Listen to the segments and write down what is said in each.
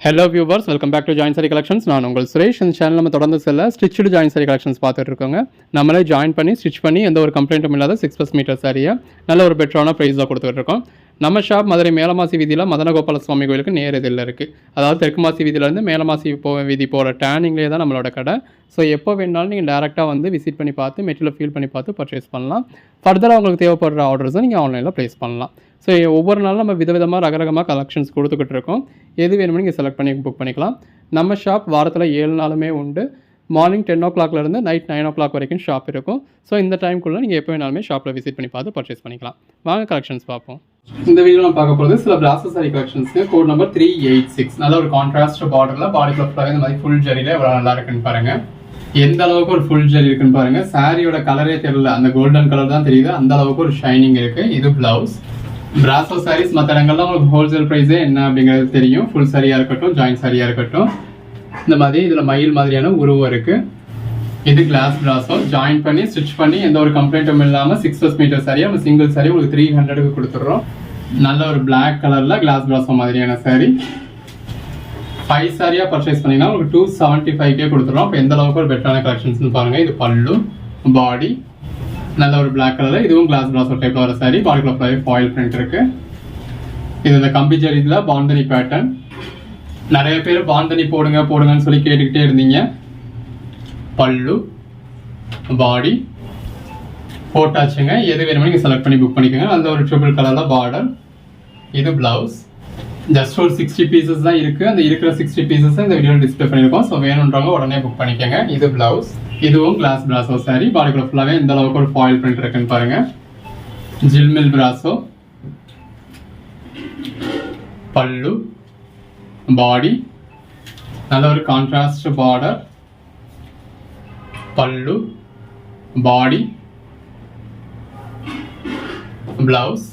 Hello viewers, welcome back to join sari collections. நான் உங்கள் சுரேஷ். இந்த சேனல் நம்ம தொடர்ந்து ஸ்டிச்சுடு ஜாயின் சாரி கலெக்ஷன்ஸ் பார்த்துட்டு இருக்கோங்க. நம்மளே ஜாயின் பண்ணி ஸ்டிச் பண்ணி எந்த ஒரு கம்ப்ளைண்ட்டும் இல்லாத 6+ மீட்டர் சாரியை நல்ல ஒரு பெட்டரான ப்ரைஸாக கொடுத்துட்டு இருக்கோம். நம்ம ஷாப் மதுரை மேலமாசி வீதியில் மதனகோபால சுவாமி கோயிலுக்கு நேர் இதில் இருக்குது. அதாவது தெற்கு மாசி வீதியிலேருந்து மேலமாசி வீதி போகிற டேர்னிங்லேயே தான் நம்மளோட கடை. ஸோ எப்போ வேணாலும் நீங்கள் டேரெக்டாக வந்து விசிட் பண்ணி பார்த்து மெட்டீரியல் ஃபீல் பண்ணி பார்த்து பர்ச்சேஸ் பண்ணலாம். ஃபர்தராக உங்களுக்கு தேவைப்படுற ஆர்டர்ஸை நீங்கள் ஆன்லைனில் ப்ளேஸ் பண்ணலாம். ஸோ ஒவ்வொரு நாளும் நம்ம விதவிதமாக ரகரகமாக கலெக்ஷன்ஸ் கொடுத்துக்கிட்டு இருக்கோம். எது வேணுமோ நீங்கள் செலக்ட் பண்ணி புக் பண்ணிக்கலாம். நம்ம ஷாப் வாரத்தில் 7 நாளுமே உண்டு. மார்னிங் 10 o'clockலேருந்து நைட் 9 o'clock வரைக்கும் ஷாப் இருக்கும். ஸோ இந்த டைம்குள்ளே நீங்கள் எப்போ வேணாலுமே ஷாப்பில் விசிட் பண்ணி பார்த்து பர்ச்சேஸ் பண்ணிக்கலாம். வாங்க கலெக்ஷன்ஸ் பார்ப்போம். இந்த வீடியோ நம்ம பார்க்க போகிறது சில பிராசஸ் சாரி கலெக்ஷன்ஸ்க்கு. Code number 386. நல்ல ஒரு கான்ட்ராஸ்ட் பார்டரில் பாடி ஃபுல்லாக இந்த மாதிரி ஃபுல் ஜரியில் எவ்வளோ நல்லா இருக்குன்னு பாருங்கள். எந்த அளவுக்கு ஒரு ஃபுல் ஜரி இருக்குன்னு பாருங்கள். சாரியோட கலரே தெரியல, அந்த கோல்டன் கலர் தான் தெரியுது. அந்த அளவுக்கு ஒரு ஷைனிங் இருக்குது. இது பிளவுஸ். பிராசோ சாரீஸ் மற்ற இடங்கள்லாம் உங்களுக்கு ஹோல்சேல் ப்ரைஸே என்ன அப்படிங்கிறது தெரியும். ஃபுல் சாரியாக இருக்கட்டும், ஜாயின் சாரியாக இருக்கட்டும். இந்த மாதிரி இதில் மயில் மாதிரியான உருவம் இருக்குது. இது கிளாஸ் பிராசோ. ஜாயின் பண்ணி ஸ்டிச் பண்ணி எந்த ஒரு கம்ப்ளைண்ட்டும் இல்லாமல் 6+ மீட்டர் சாரியாக நம்ம சிங்கிள் சாரி உங்களுக்கு 300க்கு கொடுத்துட்றோம். நல்ல ஒரு பிளாக் கலரில் கிளாஸ் பிராசோ மாதிரியான சாரி 5 சாரியாக பர்ச்சேஸ் பண்ணிங்கன்னா உங்களுக்கு 275 கொடுத்துட்றோம். இப்போ எந்த அளவுக்கு ஒரு பெட்டரான கலெக்ஷன்ஸ்னு பாருங்கள். இது பல்லு, பாடி நல்ல ஒரு பிளாக் கலர். இதுவும் கிளாஸ் பிராசோ டைப்ல வர சாரி. பாடிக்குள்ள ஃபுல்லாகவே ஃபாயில் பிரிண்ட் இருக்கு. இது இந்த கம்பி ஜரியில் பாந்தனி பேட்டர்ன். நிறைய பேர் பாந்தனி போடுங்கன்னு சொல்லி கேட்டுக்கிட்டே இருந்தீங்க. பல்லு, பாடி போட்டாச்சுங்க. எது வேணுமோ நீங்கள் செலக்ட் பண்ணி புக் பண்ணிக்கோங்க. நல்ல ஒரு ட்ரிபிள் கலரில் பார்டர். இது பிளவுஸ். ஜஸ்ட் ஒரு 60 பீசஸ் தான் இருக்குது. அந்த இருக்கிற 60 பீசஸ் இந்த வீடியோவில் டிஸ்பிளே பண்ணியிருக்கோம். ஸோ வேணுன்றவங்க உடனே புக் பண்ணிக்கோங்க. இது பிளவுஸ். இதுவும் கிளாஸ் பிராசோ சாரி. பாடிக்குள்ள ஃபுல்லாகவே இந்த அளவுக்கு ஒரு ஃபாயில் பிரிண்ட் இருக்குன்னு பாருங்க. ஜில்மில் பிராசோ. பல்லு, பாடி நல்ல ஒரு கான்ட்ராஸ்ட் பார்டர். பல்லு, பாடி, பிளவுஸ்.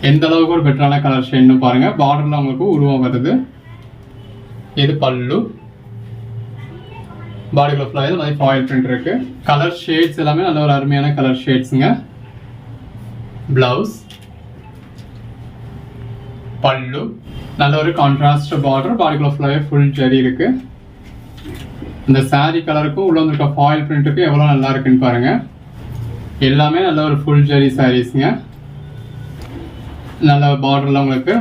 எந்த அளவுக்கு ஒரு பெட்டரான கலர் ஷேட்னு பாருங்க. பார்டர்ல உங்களுக்கு உருவம் வருது. இது பல்லு. பாடிக்குள்ள ஃபுல்லாக இந்த மாதிரி ஃபாயில் பிரிண்ட் இருக்கு. கலர் ஷேட்ஸ் எல்லாமே நல்ல ஒரு அருமையான கலர் ஷேட்ஸுங்க. பிளவுஸ், பல்லு நல்ல ஒரு கான்ட்ராஸ்ட் பார்டர். பாடிக்குள்ள ஃபுல்லாகவே ஃபுல் ஜரி இருக்கு. இந்த சாரி கலருக்கும் உள்ள வந்துருக்க ஃபாயில் பிரிண்ட்டுக்கும் எவ்வளோ நல்லா இருக்குன்னு பாருங்க. எல்லாமே நல்ல ஒரு ஃபுல் ஜரி சாரீஸுங்க. நல்ல பார்டர்ல உங்களுக்கு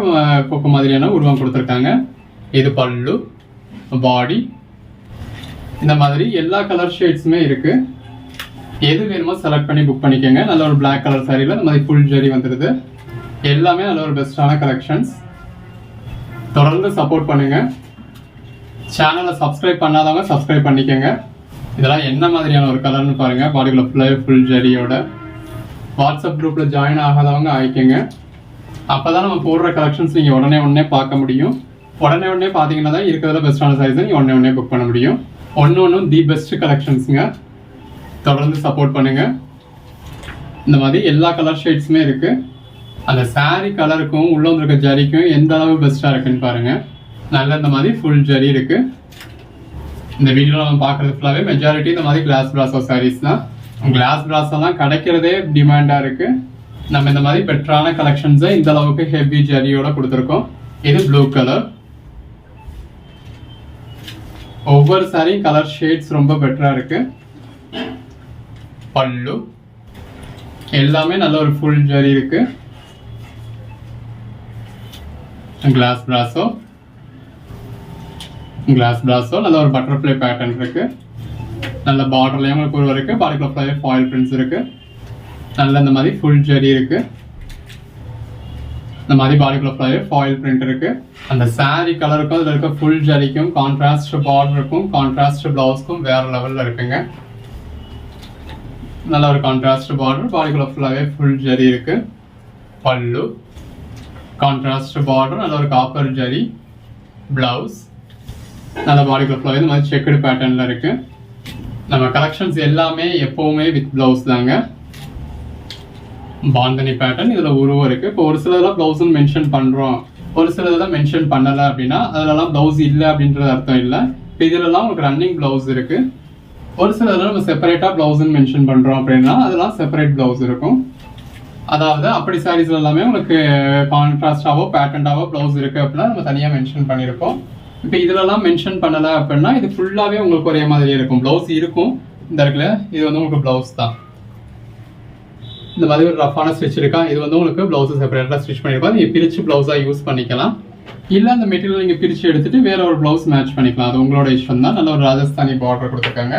கொக்கு மாதிரியான உருவம் கொடுத்துருக்காங்க. இது பல்லு, பாடி இந்த மாதிரி எல்லா கலர் ஷேட்ஸுமே இருக்கு. எது வேணுமோ செலக்ட் பண்ணி புக் பண்ணிக்கோங்க. நல்ல ஒரு பிளாக் கலர் சாரியில் இந்த மாதிரி ஃபுல் ஜரி வந்துடுது. எல்லாமே நல்ல ஒரு பெஸ்டான கலெக்ஷன்ஸ். தொடர்ந்து சப்போர்ட் பண்ணுங்க. சேனலை சப்ஸ்கிரைப் பண்ணாதவங்க சப்ஸ்கிரைப் பண்ணிக்கோங்க. இதெல்லாம் என்ன மாதிரியான ஒரு கலர்னு பாருங்க. பாடிக்குள்ள ஃபுல்லாகவே ஃபுல் ஜரியோட. வாட்ஸ்அப் குரூப்பில் ஜாயின் ஆகாதவங்க ஆயிக்கோங்க. அப்போதான் நம்ம போடுற கலெக்ஷன்ஸ் நீங்கள் உடனே பார்க்க முடியும். உடனே பார்த்தீங்கன்னா தான் இருக்கிறதுல பெஸ்ட்டான சாரீஸை நீங்கள் உடனே புக் பண்ண முடியும். ஒன்றும் தி பெஸ்ட் கலெக்ஷன்ஸுங்க. தொடர்ந்து சப்போர்ட் பண்ணுங்க. இந்த மாதிரி எல்லா கலர் ஷேட்ஸுமே இருக்கு. அந்த சாரீ கலருக்கும் உள்ள வந்துருக்க ஜரிக்கும் எந்த அளவு பெஸ்ட்டாக இருக்குன்னு பாருங்க. நல்ல இந்த மாதிரி ஃபுல் ஜரி இருக்கு. இந்த வீடியோவில் நம்ம பார்க்குறது ஃபுல்லாகவே மெஜாரிட்டி இந்த மாதிரி கிளாஸ் பிராசோ சாரீஸ் தான். கிளாஸ் பிராஸோலாம் கிடைக்கிறதே டிமாண்டாக இருக்கு. நம்ம இந்த மாதிரி பெட்டரான கலெக்ஷன்ஸை இந்த அளவுக்கு ஹெவி ஜரியோட கொடுத்துருக்கோம். இது ப்ளூ கலர். ஒவ்வொரு சாரியும் கலர் ஷேட்ஸ் ரொம்ப பெட்டரா இருக்கு. பல்லு எல்லாமே நல்ல ஒரு ஃபுல் ஜரி இருக்கு. கிளாஸ் பிராசோ நல்ல ஒரு பட்டர்ஃப்ளை பேட்டர்ன் இருக்கு. நல்ல பார்டர்லயும் உங்களுக்கு இருக்கு. பாடிக்குள்ள ஃபுல்லாகவே ஃபாயில் பிரிண்ட்ஸ் இருக்கு. நல்ல இந்த மாதிரி ஃபுல் ஜரி இருக்கு. இந்த மாதிரி பாடிக்குள்ள ஃபுல்லாகவே ஃபாயில் பிரிண்ட் இருக்கு. அந்த சாரி கலருக்கும் அதில் இருக்க ஃபுல் ஜரிக்கும் கான்ட்ராஸ்ட் பார்டருக்கும் கான்ட்ராஸ்ட் பிளவுஸ்க்கும் வேற லெவலில் இருக்குங்க. நல்ல ஒரு கான்ட்ராஸ்ட் பார்டர். பாடிக்குள்ள ஃபுல்லாகவே ஃபுல் ஜரி இருக்கு. பல்லு, கான்ட்ராஸ்ட் பார்டர், நல்ல ஒரு காப்பர் ஜரி. பிளவுஸ் நல்ல பாடிக்குள்ள ஃபுல்லாகவே இந்த மாதிரி செக்குடு பேட்டர்னில் இருக்கு. நம்ம கலெக்ஷன்ஸ் எல்லாமே எப்பவுமே வித் பிளவுஸ் தாங்க. பாந்தனி பேட்டர்ன். இதுல உருவம் இருக்கு. இப்போ ஒரு சிலதெல்லாம் பிளவுஸ்ன்னு மென்ஷன் பண்றோம், ஒரு சிலதெல்லாம் மென்ஷன் பண்ணல அப்படின்னா அதெல்லாம் பிளவுஸ் இல்லை அப்படின்றது அர்த்தம் இல்லை. இப்போ இதுலலாம் உங்களுக்கு ரன்னிங் பிளவுஸ் இருக்கு. ஒரு சிலதெல்லாம் நம்ம செப்பரேட்டா பிளவுஸ்ன்னு மென்ஷன் பண்றோம் அப்படின்னா அதெல்லாம் செப்பரேட் பிளவுஸ் இருக்கும். அதாவது அப்படி சாரீஸ்ல எல்லாமே உங்களுக்கு கான்ட்ராஸ்டாவோ பேட்டர்ன்டாவோ பிளவுஸ் இருக்கு அப்படின்னா நம்ம தனியாக மென்ஷன் பண்ணியிருக்கோம். இப்போ இதிலலாம் மென்ஷன் பண்ணலை அப்படின்னா இது ஃபுல்லாகவே உங்களுக்கு ஒரே மாதிரி இருக்கும். ப்ளவுஸ் இருக்கும் இந்த இருக்குல்ல, இது வந்து உங்களுக்கு ப்ளவுஸ் தான். இந்த மாதிரி ஒரு ரஃபான ஸ்டிச் இருக்கா, இது வந்து உங்களுக்கு ப்ளவுஸை செப்பரேட்டாக ஸ்டிச் பண்ணியிருக்கோம். நீங்கள் பிரித்து ப்ளவுஸாக யூஸ் பண்ணிக்கலாம். இல்லை அந்த மெட்டீரியல் நீங்கள் பிரித்து எடுத்துகிட்டு வேற ஒரு ப்ளவுஸ் மேட்ச் பண்ணிக்கலாம். அது உங்களோட இஷ்டம் தான். நல்ல ஒரு ராஜஸ்தானி பார்டர் கொடுத்துருக்காங்க.